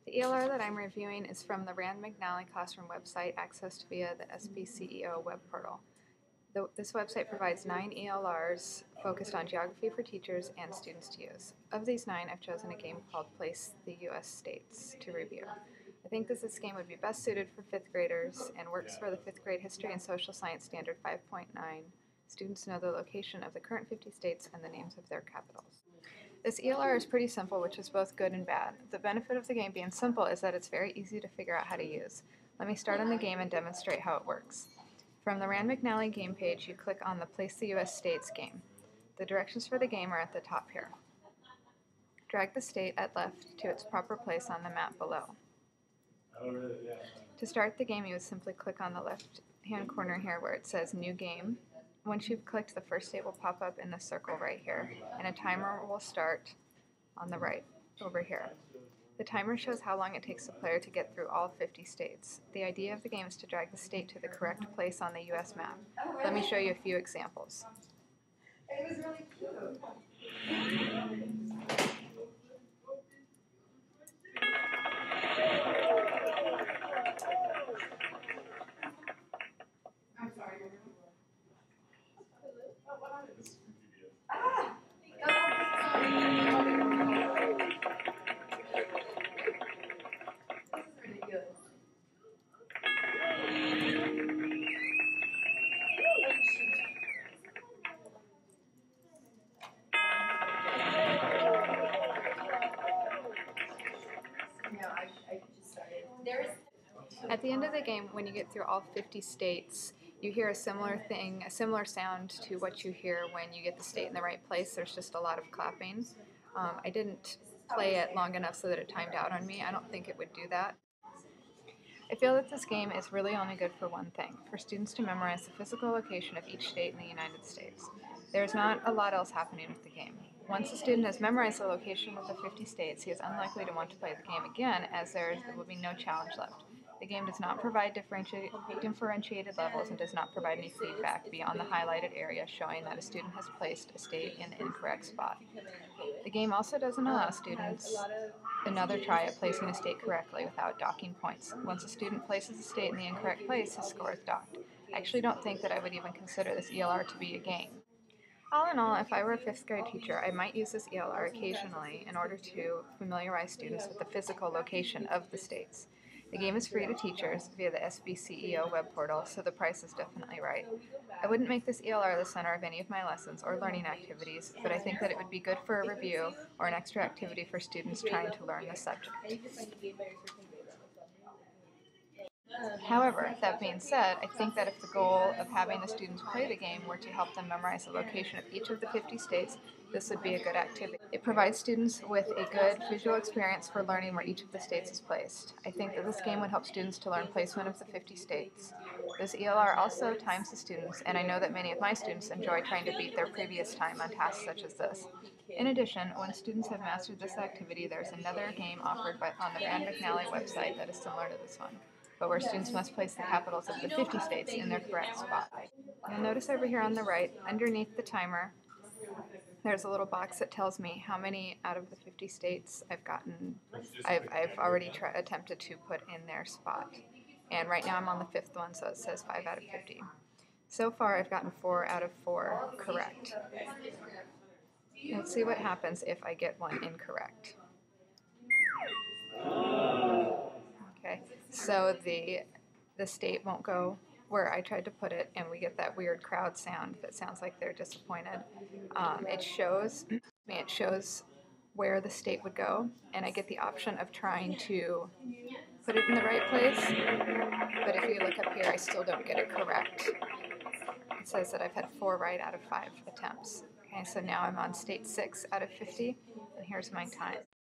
The ELR that I'm reviewing is from the Rand McNally Classroom website accessed via the SBCEO web portal. This website provides 9 ELRs focused on geography for teachers and students to use. Of these 9, I've chosen a game called Place the U.S. States to review. I think this game would be best suited for 5th graders and works for the 5th grade History and Social Science Standard 5.9. Students know the location of the current 50 states and the names of their capitals. This ELR is pretty simple, which is both good and bad. The benefit of the game being simple is that it's very easy to figure out how to use. Let me start on the game and demonstrate how it works. From the Rand McNally game page, you click on the Place the U.S. States game. The directions for the game are at the top here. Drag the state at left to its proper place on the map below. To start the game, you would simply click on the left-hand corner here where it says New Game. Once you've clicked, the first state will pop up in the circle right here, and a timer will start on the right over here. The timer shows how long it takes the player to get through all 50 states. The idea of the game is to drag the state to the correct place on the U.S. map. Let me show you a few examples. It was really cute. I'm sorry. At the end of the game, when you get through all 50 states, you hear a similar sound to what you hear when you get the state in the right place. There's just a lot of clapping. I didn't play it long enough so that it timed out on me. I don't think it would do that. I feel that this game is really only good for one thing, for students to memorize the physical location of each state in the United States. There's not a lot else happening with the game. Once a student has memorized the location of the 50 states, he is unlikely to want to play the game again, as there will be no challenge left. The game does not provide differentiated levels and does not provide any feedback beyond the highlighted area showing that a student has placed a state in the incorrect spot. The game also doesn't allow students another try at placing a state correctly without docking points. Once a student places a state in the incorrect place, his score is docked. I actually don't think that I would even consider this ELR to be a game. All in all, if I were a 5th grade teacher, I might use this ELR occasionally in order to familiarize students with the physical location of the states. The game is free to teachers via the SBCEO web portal, so the price is definitely right. I wouldn't make this ELR the center of any of my lessons or learning activities, but I think that it would be good for a review or an extra activity for students trying to learn the subject. However, that being said, I think that if the goal of having the students play the game were to help them memorize the location of each of the 50 states, this would be a good activity. It provides students with a good visual experience for learning where each of the states is placed. I think that this game would help students to learn placement of the 50 states. This ELR also times the students, and I know that many of my students enjoy trying to beat their previous time on tasks such as this. In addition, when students have mastered this activity, there's another game offered on the Rand McNally website that is similar to this one, but where students must place the capitals of the 50 states in their correct spot. You'll notice over here on the right, underneath the timer, there's a little box that tells me how many out of the 50 states I've already attempted to put in their spot. And right now I'm on the 5th one, so it says 5 out of 50. So far I've gotten 4 out of 4 correct. Let's see what happens if I get one incorrect. Okay, so the state won't go where I tried to put it, and we get that weird crowd sound that sounds like they're disappointed. It shows where the state would go, and I get the option of trying to put it in the right place, but if you look up here, I still don't get it correct. It says that I've had 4 right out of 5 attempts. Okay, so now I'm on state 6 out of 50, and here's my time.